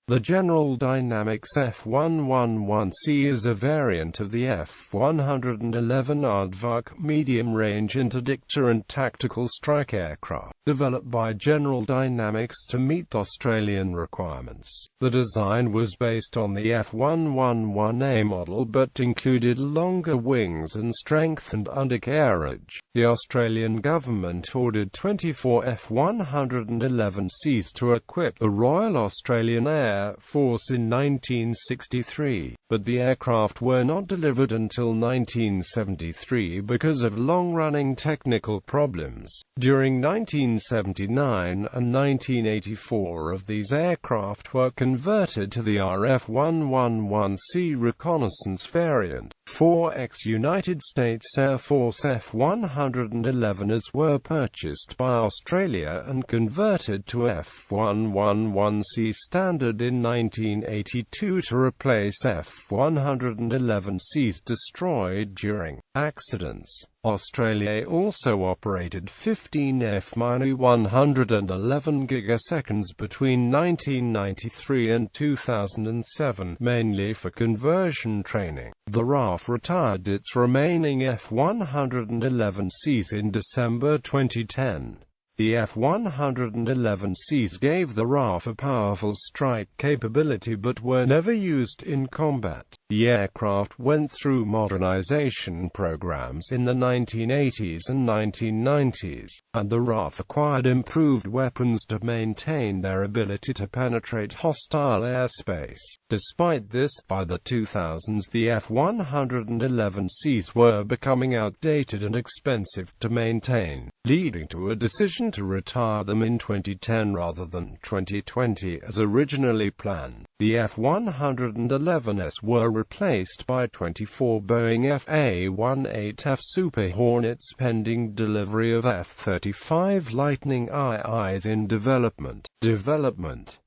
The General Dynamics F-111C is a variant of the F-111 Aardvark medium-range interdictor and tactical strike aircraft, developed by General Dynamics to meet Australian requirements. The design was based on the F-111A model but included longer wings and strengthened undercarriage. The Australian government ordered 24 F-111Cs to equip the Royal Australian Air Force in 1963, but the aircraft were not delivered until 1973 because of long-running technical problems. During 1979 and 1984 of these aircraft were converted to the F-111C reconnaissance variant. 4 ex-United States Air Force F-111s were purchased by Australia and converted to F-111C standard in 1982 to replace F-111Cs destroyed during accidents. Australia also operated 15 F-111 gigaseconds between 1993 and 2007, mainly for conversion training. The RAF retired its remaining F-111Cs in December 2010. The F-111Cs gave the RAF a powerful strike capability but were never used in combat. The aircraft went through modernization programs in the 1980s and 1990s, and the RAF acquired improved weapons to maintain their ability to penetrate hostile airspace. Despite this, by the 2000s the F-111Cs were becoming outdated and expensive to maintain, leading to a decision to retire them in 2010 rather than 2020 as originally planned. The F-111s were replaced by 24 Boeing F/A-18F Super Hornets pending delivery of F-35 Lightning IIs in development.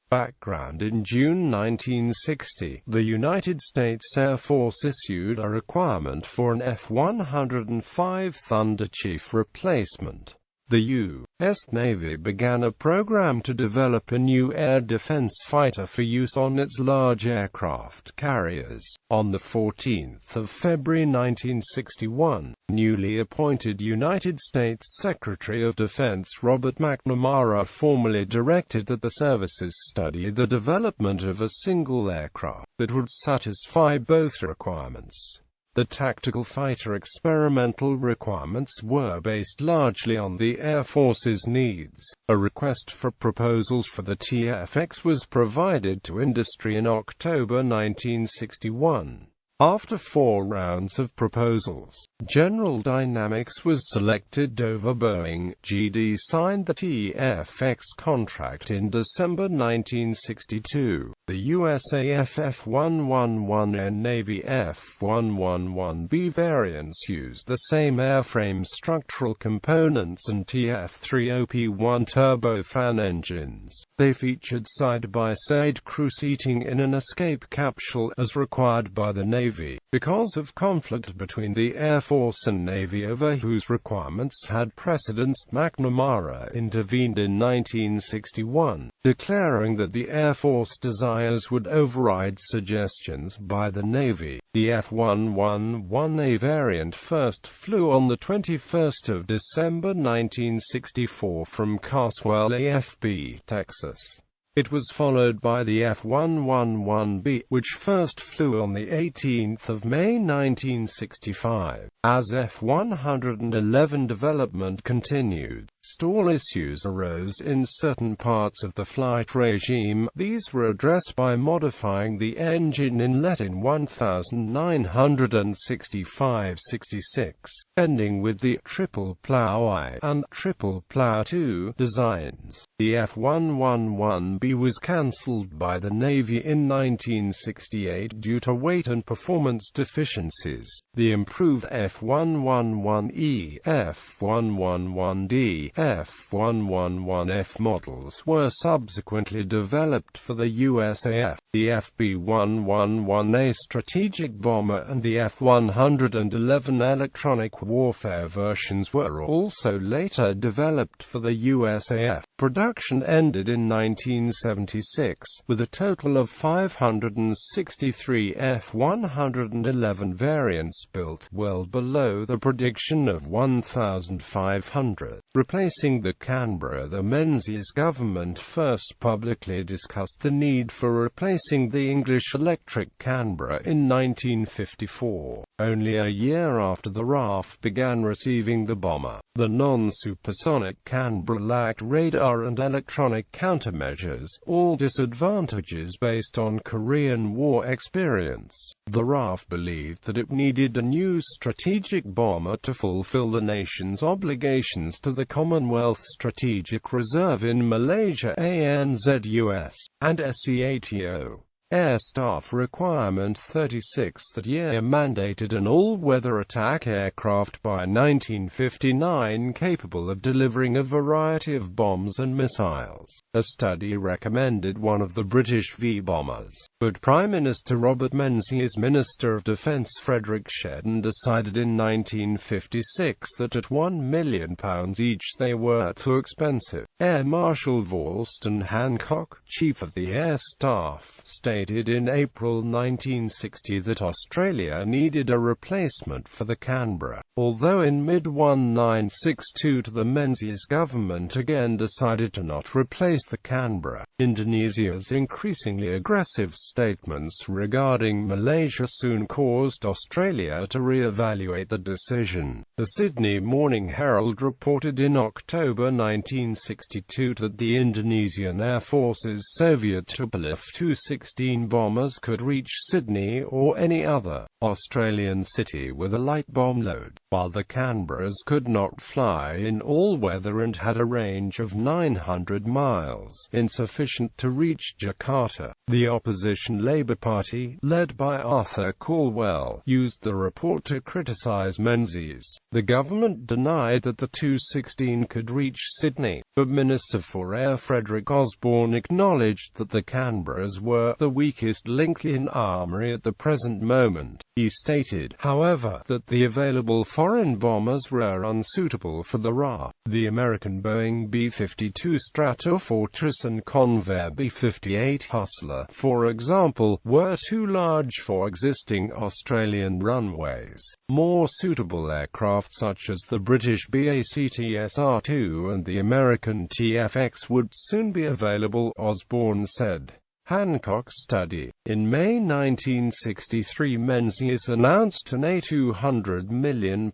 Background: in June 1960, the United States Air Force issued a requirement for an F-105 Thunderchief replacement. The U.S. Navy began a program to develop a new air defense fighter for use on its large aircraft carriers. On the 14th of February 1961, newly appointed United States Secretary of Defense Robert McNamara formally directed that the services study the development of a single aircraft that would satisfy both requirements. The tactical fighter experimental requirements were based largely on the Air Force's needs. A request for proposals for the TFX was provided to industry in October 1961. After 4 rounds of proposals, General Dynamics was selected over Boeing. GD signed the TFX contract in December 1962. The USAF F-111 and Navy F-111B variants used the same airframe structural components and TF-3OP1 turbofan engines. They featured side-by-side crew seating in an escape capsule as required by the Navy. Because of conflict between the Air Force and Navy over whose requirements had precedence, McNamara intervened in 1961, declaring that the Air Force desires would override suggestions by the Navy. The F-111A variant first flew on the 21st of December 1964 from Carswell, AFB, Texas. It was followed by the F-111B, which first flew on the 18th of May 1965. As F-111 development continued, stall issues arose in certain parts of the flight regime. These were addressed by modifying the engine inlet in 1965-66, ending with the Triple Plow I and Triple Plow II designs. The F-111B was cancelled by the Navy in 1968 due to weight and performance deficiencies. The improved F-111E, F-111D, F-111F models were subsequently developed for the USAF. The FB-111A strategic bomber and the F-111 electronic warfare versions were also later developed for the USAF. Production ended in 1976, with a total of 563 F-111 variants built, well below the prediction of 1,500. Replacing the Canberra, the Menzies government first publicly discussed the need for replacing the English electric Canberra in 1954. Only a year after the RAF began receiving the bomber, the non-supersonic Canberra lacked radar and electronic countermeasures, all disadvantages based on Korean War experience. The RAF believed that it needed a new strategic bomber to fulfill the nation's obligations to the Commonwealth Strategic Reserve in Malaysia, ANZUS, and SEATO. Air Staff Requirement 36 that year mandated an all-weather attack aircraft by 1959 capable of delivering a variety of bombs and missiles. A study recommended one of the British V-bombers, but Prime Minister Robert Menzies' Minister of Defence Frederick Shedden decided in 1956 that at £1 million each they were too expensive. Air Marshal Wolston Hancock, Chief of the Air Staff, stated in April 1960 that Australia needed a replacement for the Canberra. Although in mid-1962 the Menzies government again decided to not replace the Canberra, Indonesia's increasingly aggressive statements regarding Malaysia soon caused Australia to re-evaluate the decision. The Sydney Morning Herald reported in October 1962 that the Indonesian Air Force's Soviet Tupolev Tu-16 bombers could reach Sydney or any other Australian city with a light bomb load, while the Canberras could not fly in all weather and had a range of 900 miles, insufficient to reach Jakarta. The opposition Labour Party, led by Arthur Calwell, used the report to criticise Menzies. The government denied that the Tu-16 could reach Sydney, but Minister for Air Frederick Osborne acknowledged that the Canberras were the weakest link in armoury at the present moment. He stated, however, that the available foreign bombers were unsuitable for the RAF. The American Boeing B-52 Stratofortress and Convair B-58 Hustler, for example, were too large for existing Australian runways. More suitable aircraft such as the British BACTSR-2 and the American TFX would soon be available, Osborne said. Hancock's study. In May 1963 Menzies announced an £200 million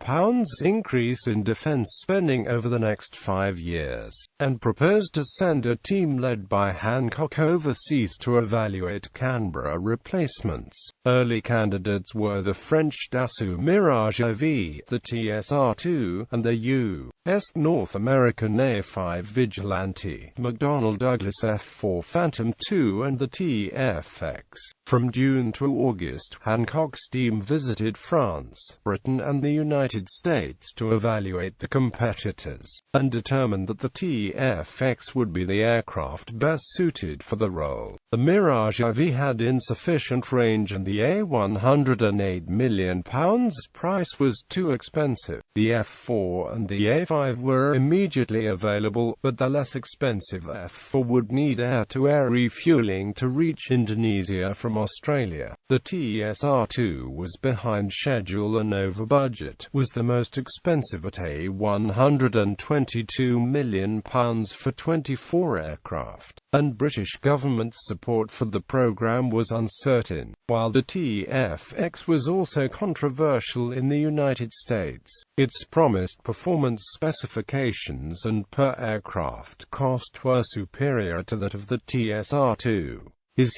increase in defence spending over the next 5 years, and proposed to send a team led by Hancock overseas to evaluate Canberra replacements. Early candidates were the French Dassault Mirage EV, the TSR-2, and the U.S. North American A-5 Vigilante, McDonnell Douglas F-4 Phantom II and the TFX. From June to August, Hancock's team visited France, Britain and the United States to evaluate the competitors, and determined that the TFX would be the aircraft best suited for the role. The Mirage EV had insufficient range and the £108 million price was too expensive. The F-4 and the A-5 were immediately available, but the less expensive F-4 would need air-to-air refueling to reach Indonesia from Australia. The TSR-2 was behind schedule and over budget, was the most expensive at £122 million for 24 aircraft, and British government support for the program was uncertain, while the TFX was also controversial in the United States. Its promised performance specifications and per-aircraft cost were superior to that of the TSR-2.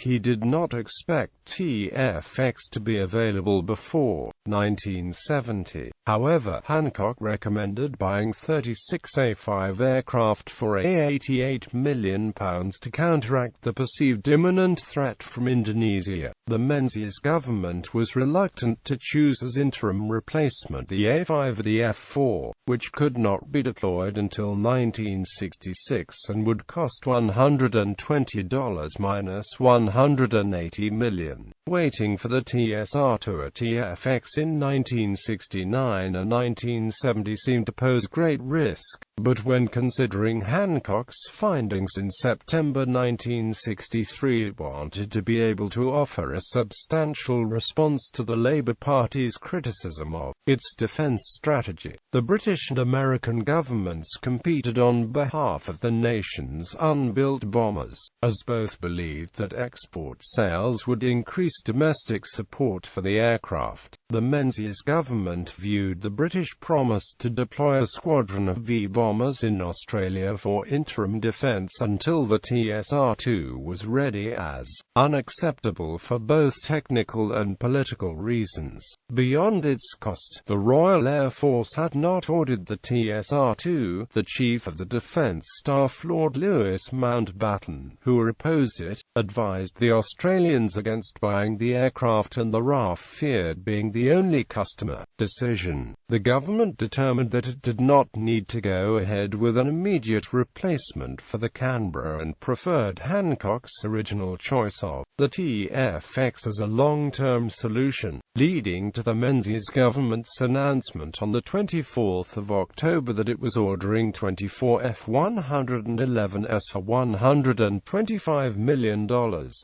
He did not expect TFX to be available before 1970. However, Hancock recommended buying 36 A-5 aircraft for £88 million to counteract the perceived imminent threat from Indonesia. The Menzies government was reluctant to choose as interim replacement the A-5 or the F-4, which could not be deployed until 1966 and would cost $120 minus $180 million. Waiting for the TSR-2 or TFX in 1969 and 1970 seemed to pose great risk. But when considering Hancock's findings in September 1963, it wanted to be able to offer a substantial response to the Labour Party's criticism of its defence strategy. The British and American governments competed on behalf of the nation's unbuilt bombers, as both believed that export sales would increase domestic support for the aircraft. The Menzies government viewed the British promise to deploy a squadron of V bombers in Australia for interim defence until the TSR-2 was ready as unacceptable for both technical and political reasons. Beyond its cost, the Royal Air Force had not ordered the TSR-2. The Chief of the Defence Staff, Lord Lewis Mountbatten, who opposed it, advised the Australians against buying the aircraft, and the RAF feared being the only customer. Decision. The government determined that it did not need to go ahead with an immediate replacement for the Canberra and preferred Hancock's original choice of the TFX as a long-term solution, leading to the Menzies government's announcement on the 24th of October that it was ordering 24 F-111s for $125 million,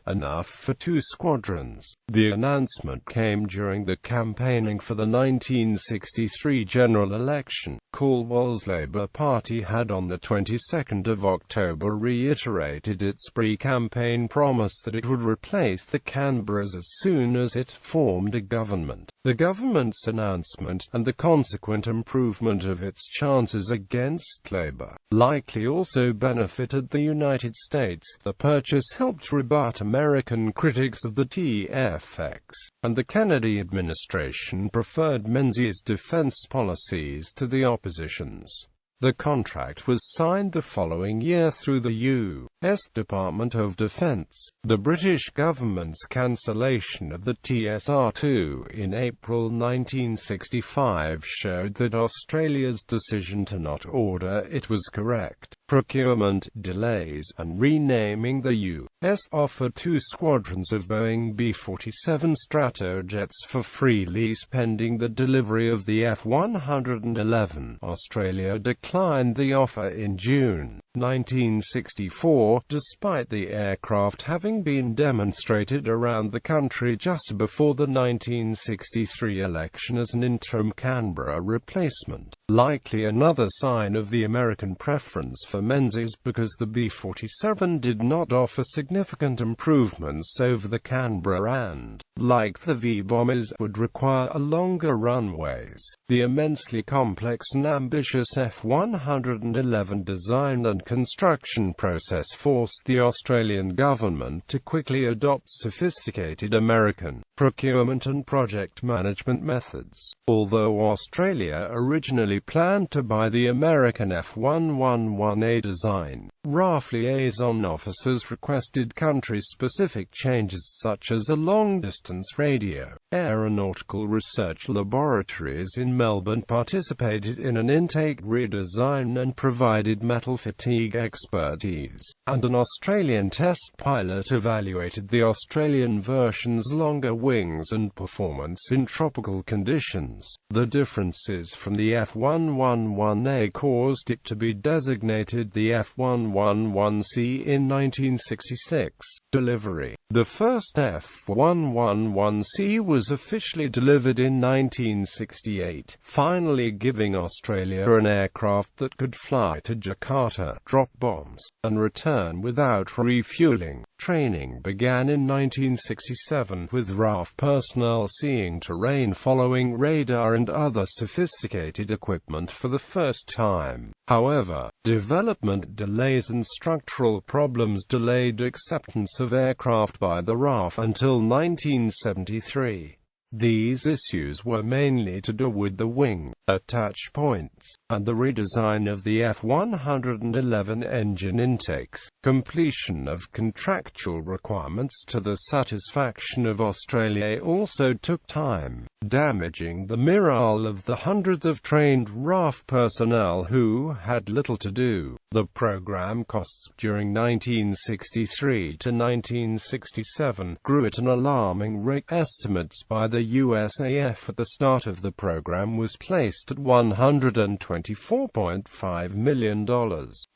enough for 2 squadrons. The announcement came during the campaigning for the 1963 general election. Gruenwald's Labour Party had on the 22nd of October reiterated its pre-campaign promise that it would replace the Canberras as soon as it formed a government. The government's announcement, and the consequent improvement of its chances against Labour, likely also benefited the United States. The purchase helped rebut American critics of the TFX, and the Kennedy administration preferred Menzies' defense policies to the opposition's. The contract was signed the following year through the U.S. Department of Defense. The British government's cancellation of the TSR-2 in April 1965 showed that Australia's decision to not order it was correct. Procurement delays and renaming. The U.S. offered 2 squadrons of Boeing B-47 Stratojets for free lease pending the delivery of the F-111. Australia declined the offer in June 1964, despite the aircraft having been demonstrated around the country just before the 1963 election as an interim Canberra replacement. Likely another sign of the American preference for Menzies, because the B-47 did not offer significant improvements over the Canberra and, like the V-bombers, would require a longer runways. The immensely complex and ambitious F-111 design and construction process forced the Australian government to quickly adopt sophisticated American procurement and project management methods. Although Australia originally planned to buy the American F-111A design, RAF liaison officers requested country-specific changes such as a long-distance radio. Aeronautical research laboratories in Melbourne participated in an intake redesign and provided metal fatigue expertise, and an Australian test pilot evaluated the Australian version's longer wings and performance in tropical conditions. The differences from the F-111A caused it to be designated the F-111C in 1966. Delivery. The first F-111C was officially delivered in 1968, finally giving Australia an aircraft that could fly to Jakarta, drop bombs, and return without refueling. Training began in 1967, with RAF personnel seeing terrain following radar and other sophisticated equipment for the first time. However, development delays and structural problems delayed acceptance of aircraft by the RAF until 1973. These issues were mainly to do with the wing attach points, and the redesign of the F-111 engine intakes. Completion of contractual requirements to the satisfaction of Australia also took time, damaging the morale of the hundreds of trained RAF personnel who had little to do. The program costs during 1963 to 1967 grew at an alarming rate. Estimates by the the USAF at the start of the program was placed at $124.5 million,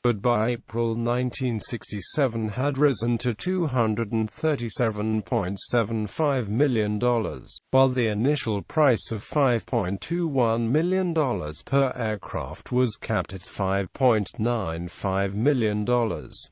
but by April 1967 had risen to $237.75 million, while the initial price of $5.21 million per aircraft was capped at $5.95 million.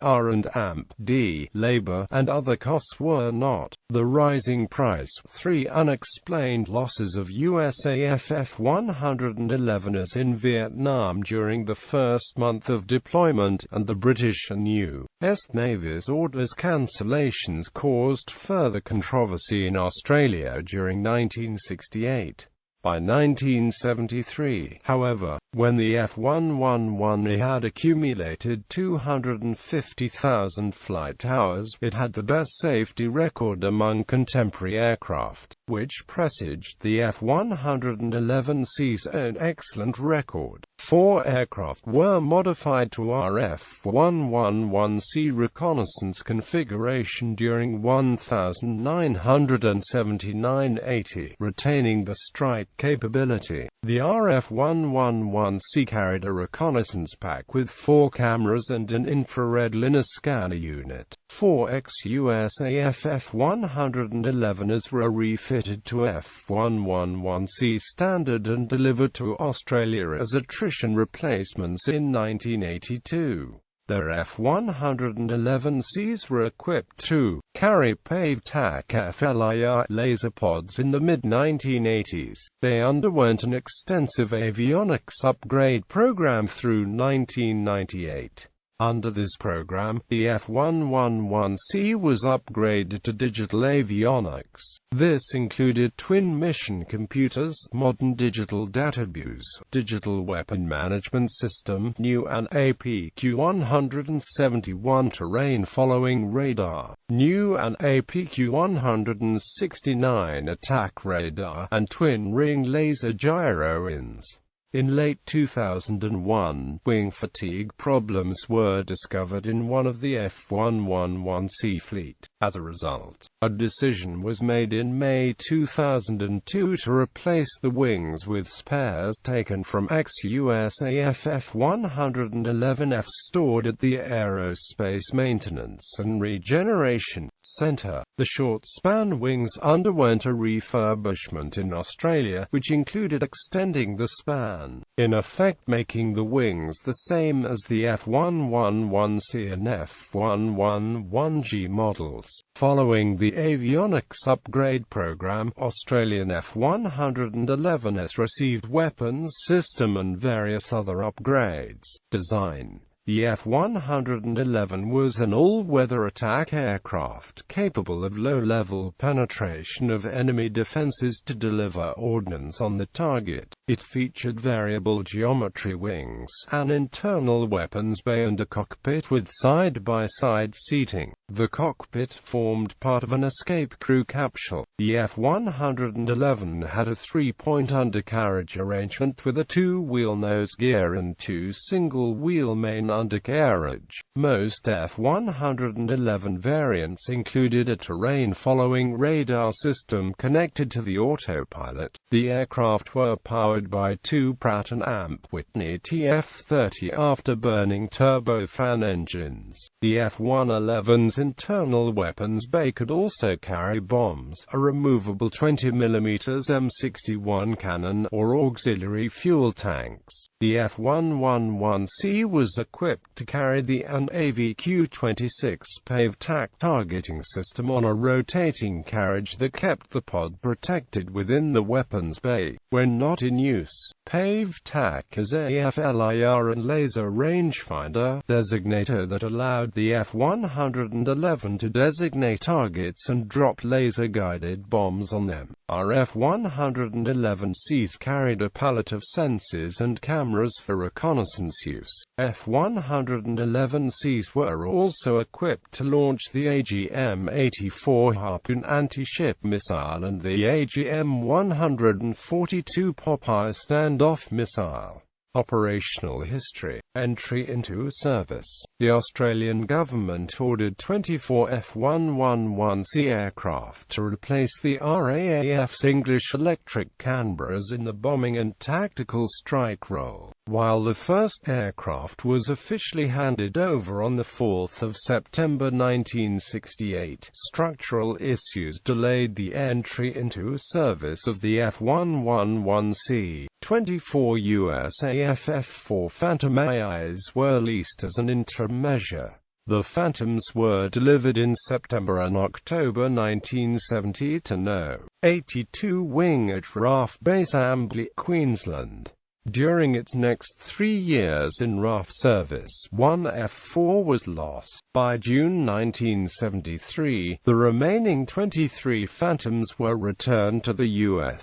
R&D, labor, and other costs were not. The rising price, 3 unexplained losses of USAF F-111s in Vietnam during the first month of deployment, and the British and U.S. Navy's orders cancellations caused further controversy in Australia during 1968. By 1973, however, when the F-111 had accumulated 250,000 flight hours, it had the best safety record among contemporary aircraft, which presaged the F-111C's own excellent record. 4 aircraft were modified to our F-111C reconnaissance configuration during 1979-80, retaining the strike capability. The F-111C carried a reconnaissance pack with 4 cameras and an infrared lidar scanner unit. 4 ex-USAF F-111s were refitted to F-111C standard and delivered to Australia as attrition replacements in 1982. Their F-111Cs were equipped to carry PAVE-TAC FLIR laser pods in the mid-1980s. They underwent an extensive avionics upgrade program through 1998. Under this program, the F-111C was upgraded to digital avionics. This included twin mission computers, modern digital database, digital weapon management system, new and APQ-171 terrain-following radar, new and APQ-169 attack radar, and twin-ring laser gyro-ins. In late 2001, wing fatigue problems were discovered in one of the F-111C fleet. As a result, a decision was made in May 2002 to replace the wings with spares taken from ex-USAF F-111Fs stored at the Aerospace Maintenance and Regeneration Center. The short-span wings underwent a refurbishment in Australia, which included extending the span, in effect making the wings the same as the F-111C and F-111G models. Following the avionics upgrade program, Australian F-111s received weapons system and various other upgrades. Design. The F-111 was an all-weather attack aircraft capable of low-level penetration of enemy defenses to deliver ordnance on the target. It featured variable geometry wings, an internal weapons bay and a cockpit with side-by-side seating. The cockpit formed part of an escape crew capsule. The F-111 had a 3-point undercarriage arrangement with a 2-wheel nose gear and 2 single-wheel main undercarriage. Most F-111 variants included a terrain-following radar system connected to the autopilot. The aircraft were powered by 2 Pratt & Whitney TF-30 afterburning turbofan engines. The F-111's internal weapons bay could also carry bombs, a removable 20mm M61 cannon, or auxiliary fuel tanks. The F-111C was equipped to carry the AVQ-26 PAVE-TAC targeting system on a rotating carriage that kept the pod protected within the weapons bay. When not in use, PAVE-TAC is a FLIR and laser rangefinder designator that allowed the F-111 to designate targets and drop laser-guided bombs on them. Our F-111Cs carried a palette of sensors and cameras for reconnaissance use. F-111Cs were also equipped to launch the AGM-84 Harpoon anti-ship missile and the AGM-142 Popeye standoff missile. Operational history. Entry into service. The Australian government ordered 24 F-111C aircraft to replace the RAAF's English Electric Canberras in the bombing and tactical strike role. While the first aircraft was officially handed over on 4 September 1968, structural issues delayed the entry into service of the F-111C. 24 USAF F-4 Phantom AIs were leased as an interim measure. The Phantoms were delivered in September and October 1970 to No. 82 Wing at RAF Base Amberley, Queensland. During its next 3 years in RAF service, one F-4 was lost. By June 1973, the remaining 23 Phantoms were returned to the U.S.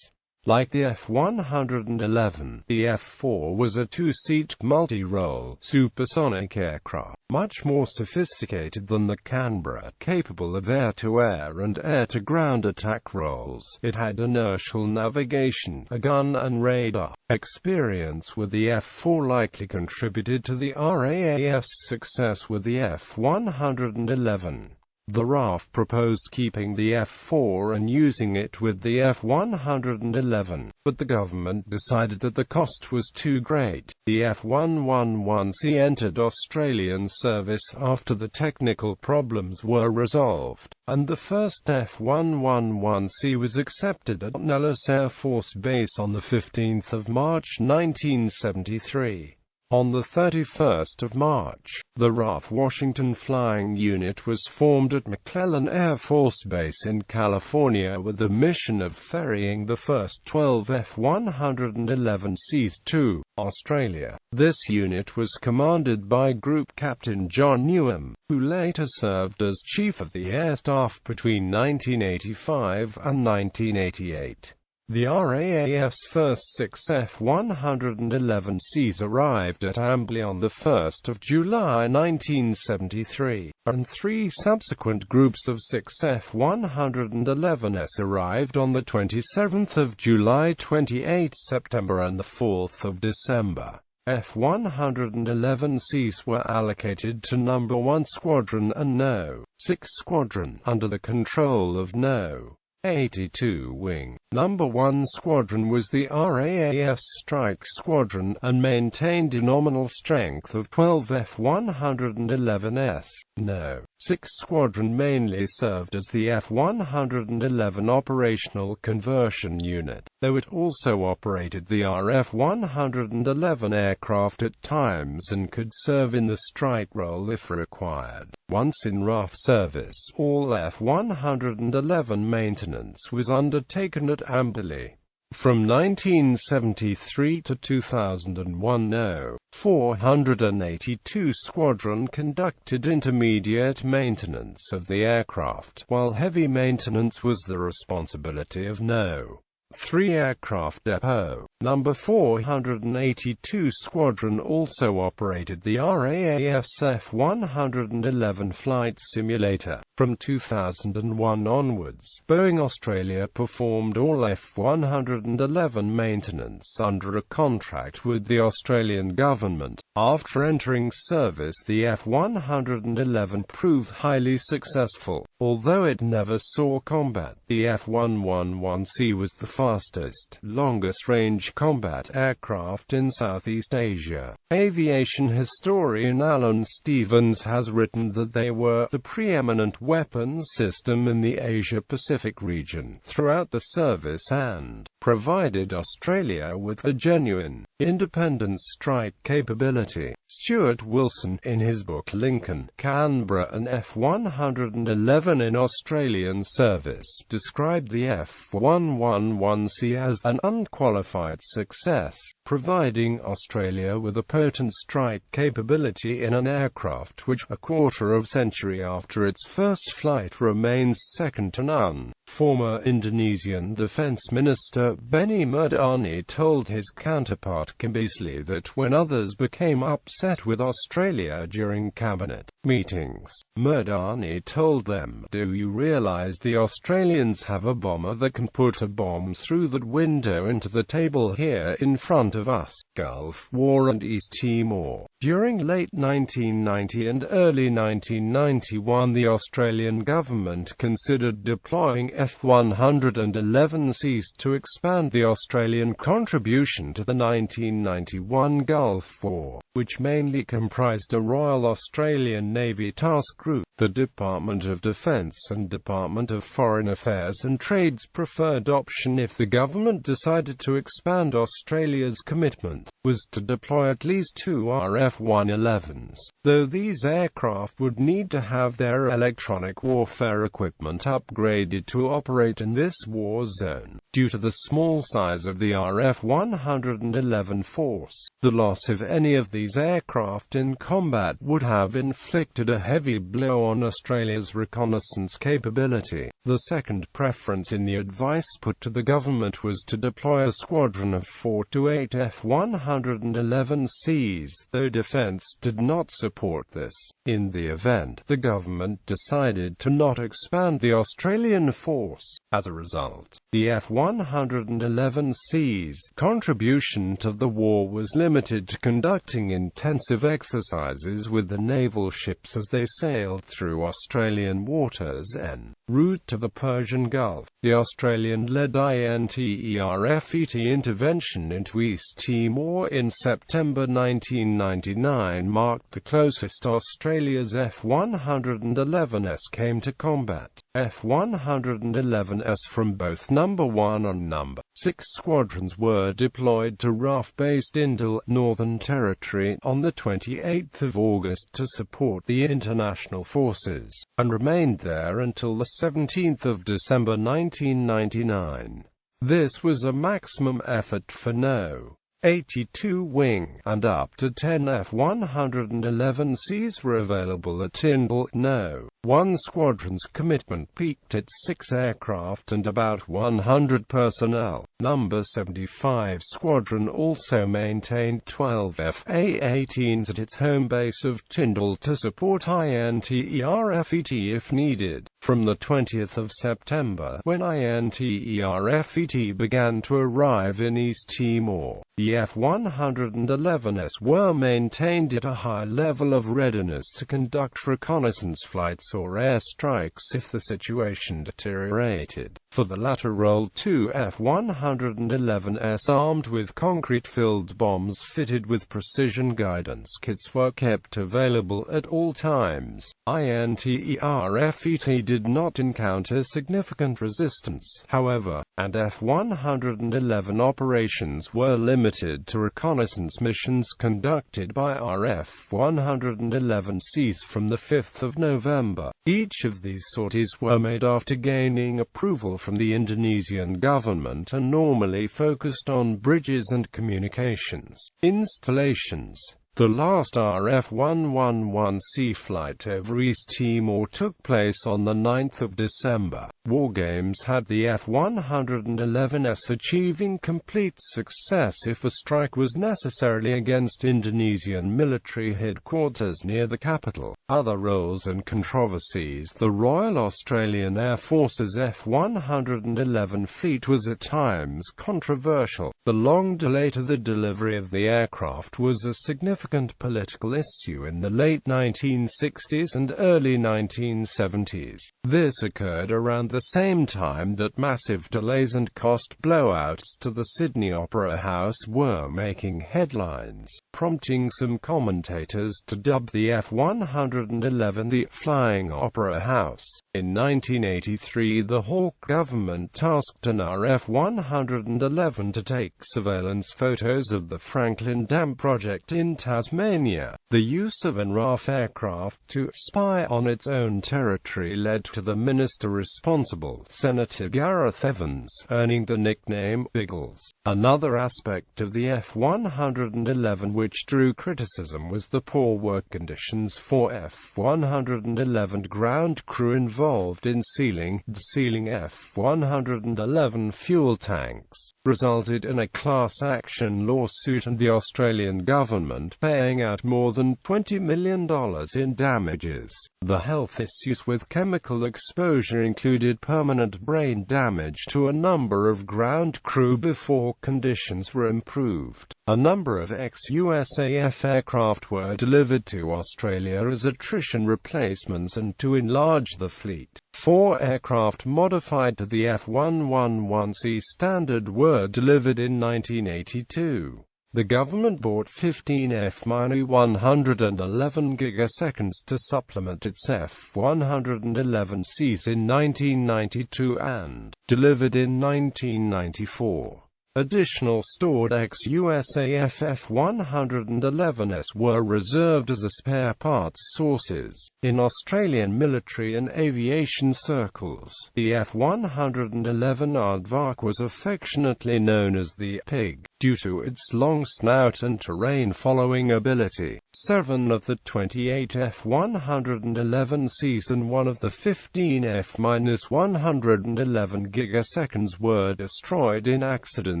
Like the F-111, the F-4 was a two-seat multi-role supersonic aircraft, much more sophisticated than the Canberra, capable of air-to-air and air-to-ground attack roles. It had inertial navigation, a gun and radar. Experience with the F-4 likely contributed to the RAAF's success with the F-111. The RAF proposed keeping the F-4 and using it with the F-111, but the government decided that the cost was too great. The F-111C entered Australian service after the technical problems were resolved, and the first F-111C was accepted at Nellis Air Force Base on 15 March 1973. On 31 March, the RAF Washington Flying Unit was formed at McClellan Air Force Base in California with the mission of ferrying the first 12 F-111Cs to Australia. This unit was commanded by Group Captain John Newham, who later served as Chief of the Air Staff between 1985 and 1988. The RAAF's first 6 F-111Cs arrived at Amberley on 1 July 1973, and 3 subsequent groups of 6 F-111s arrived on 27 July, 28 September and 4 December. F-111Cs were allocated to No. 1 Squadron and No. 6 Squadron, under the control of No. 82 Wing. No. 1 Squadron was the RAAF's strike squadron, and maintained a nominal strength of 12 F-111s. No. 6 Squadron mainly served as the F-111 operational conversion unit, though it also operated the RF-111 aircraft at times and could serve in the strike role if required. Once in RAF service, all F-111 maintenance was undertaken at Amberley. From 1973 to 2001, No. 482 Squadron conducted intermediate maintenance of the aircraft, while heavy maintenance was the responsibility of No. 3 Aircraft Depot. No. 482 Squadron also operated the RAAF's F-111 flight simulator. From 2001 onwards, Boeing Australia performed all F-111 maintenance under a contract with the Australian government. After entering service, the F-111 proved highly successful. Although it never saw combat, the F-111C was the fastest, longest-range combat aircraft in Southeast Asia. Aviation historian Alan Stevens has written that they were the preeminent weapons system in the Asia-Pacific region throughout the service and provided Australia with a genuine, independent strike capability. Stuart Wilson, in his book Lincoln, Canberra and F-111 in Australian service, described the F-111C as an unqualified success, providing Australia with a potent strike capability in an aircraft which, a quarter of a century after its first flight, remains second to none. Former Indonesian Defense Minister Benny Murdani told his counterpart Kim Beazley that when others became upset with Australia during cabinet meetings, Murdani told them, "Do you realize the Australians have a bomber that can put a bomb through that window into the table here in front of us?" Gulf War and East Timor. During late 1990 and early 1991, the Australian government considered deploying F-111Cs to expand the Australian contribution to the 1991 Gulf War, which mainly comprised a Royal Australian Navy task group. The Department of Defence and Department of Foreign Affairs and Trade's preferred option if the government decided to expand Australia's commitment was to deploy at least 2 RF-111s, though these aircraft would need to have their electronic warfare equipment upgraded to operate in this war zone. Due to the small size of the RF-111 force, the loss of any of these aircraft in combat would have inflicted a heavy blow on Australia's reconnaissance capability. The second preference in the advice put to the government was to deploy a squadron of 4 to 8 F-111Cs, though defense did not support this. In the event, the government decided to not expand the Australian force. As a result, the F-111C's contribution to the war was limited to conducting intensive exercises with the naval ships as they sailed through Australian waters en route to the Persian Gulf. The Australian-led interdictor intervention into East Timor in September 1999 marked the closest Australia's F-111s came to combat. F-111s from both No. 1 and No. 6 squadrons were deployed to RAF-based Indal, Northern Territory, on the 28th of August to support the international forces, and remained there until the 17th of December 1999. This was a maximum effort for No. 82 wing, and up to 10 F-111Cs were available at Indal. No. 1 squadron's commitment peaked at 6 aircraft and about 100 personnel. No. 75 Squadron also maintained 12 F-A-18s at its home base of Tyndall to support INTERFET if needed. From the 20th of September, when INTERFET began to arrive in East Timor, the F-111s were maintained at a high level of readiness to conduct reconnaissance flights or airstrikes if the situation deteriorated. For the latter role, 2 F-111s armed with concrete-filled bombs fitted with precision guidance kits were kept available at all times. INTERFET did not encounter significant resistance, however, and F-111 operations were limited to reconnaissance missions conducted by RF-111Cs from the 5th of November. Each of these sorties were made after gaining approval from the Indonesian government and normally focused on bridges and communications installations. The last RF-111C flight over East Timor took place on the 9th of December. Wargames had the F-111s achieving complete success if a strike was necessarily against Indonesian military headquarters near the capital. Other roles and controversies. The Royal Australian Air Force's F-111 fleet was at times controversial. The long delay to the delivery of the aircraft was a significant political issue in the late 1960s and early 1970s. This occurred around the same time that massive delays and cost blowouts to the Sydney Opera House were making headlines, prompting some commentators to dub the F-111 the Flying Opera House. In 1983, the Hawke government tasked an RF-111 to take surveillance photos of the Franklin Dam project in Tasmania. The use of an RAF aircraft to spy on its own territory led to the minister responsible responsible, Senator Gareth Evans, earning the nickname Biggles. Another aspect of the F-111 which drew criticism was the poor work conditions for F-111 ground crew involved in sealing F-111 fuel tanks, resulted in a class action lawsuit and the Australian government paying out more than $20 million in damages. The health issues with chemical exposure included permanent brain damage to a number of ground crew before conditions were improved. A number of ex-USAF aircraft were delivered to Australia as attrition replacements and to enlarge the fleet. 4 aircraft modified to the F-111C standard were delivered in 1982. The government bought 15 F-111 gigaseconds to supplement its F-111Cs in 1992 and delivered in 1994. Additional stored ex-USAF F-111s were reserved as a spare parts sources. In Australian military and aviation circles, the F-111 Aardvark was affectionately known as the Pig, due to its long snout and terrain-following ability. 7 of the 28 F-111Cs and 1 of the 15 F-111 gigaseconds were destroyed in accidents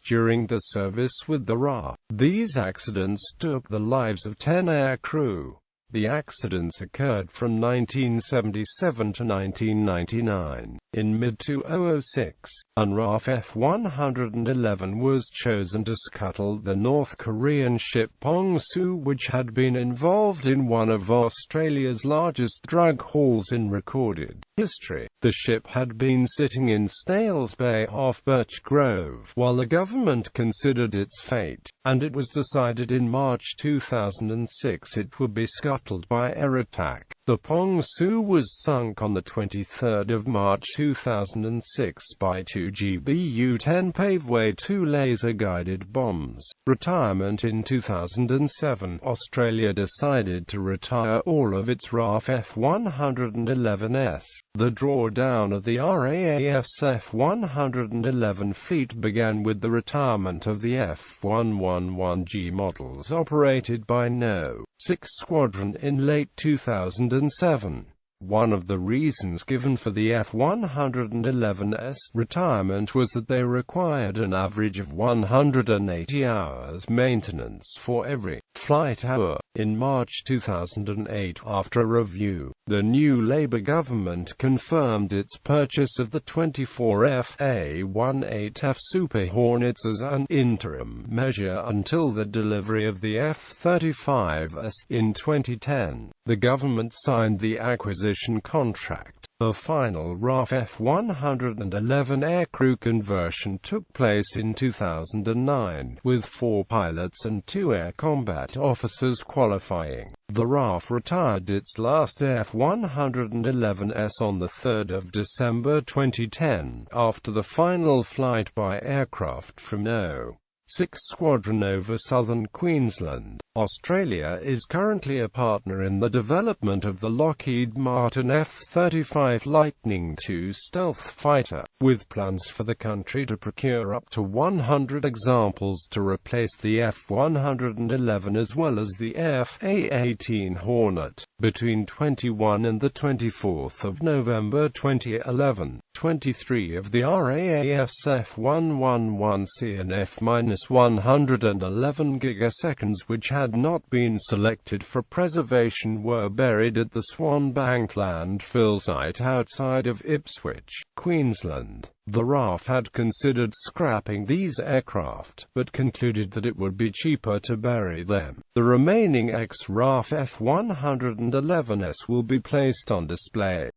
during the service with the RAF. These accidents took the lives of 10 air crew. The accidents occurred from 1977 to 1999. In mid-2006, an RAF F-111 was chosen to scuttle the North Korean ship Pongsu, which had been involved in one of Australia's largest drug hauls in recorded history. The ship had been sitting in Snails Bay off Birch Grove while the government considered its fate, and it was decided in March 2006 it would be scuttled by air attack. The Pongsu was sunk on 23 March 2006 by 2 GBU-10 Paveway 2 laser-guided bombs. Retirement. In 2007, Australia decided to retire all of its RAF F-111s. The drawdown of the RAAF's F-111 fleet began with the retirement of the F-111G models operated by No. 6 Squadron in late 2007. One of the reasons given for the F-111's retirement was that they required an average of 180 hours maintenance for every flight hour. In March 2008, after a review, the new Labour government confirmed its purchase of the 24 FA-18F Super Hornets as an interim measure until the delivery of the F-35s in 2010. The government signed the acquisition contract. The final RAF F-111 aircrew conversion took place in 2009, with 4 pilots and 2 air combat officers qualifying. The RAF retired its last F-111S on 3 December 2010, after the final flight by aircraft from No. 6 Squadron over southern Queensland. Australia is currently a partner in the development of the Lockheed Martin F-35 Lightning II stealth fighter, with plans for the country to procure up to 100 examples to replace the F-111 as well as the F-A-18 Hornet. Between 21 and 24 November 2011, 23 of the RAAF's F-111C and F-111 gigaseconds which had not been selected for preservation were buried at the Swanbank landfill site outside of Ipswich, Queensland. The RAF had considered scrapping these aircraft, but concluded that it would be cheaper to bury them. The remaining ex-RAF F-111s will be placed on display.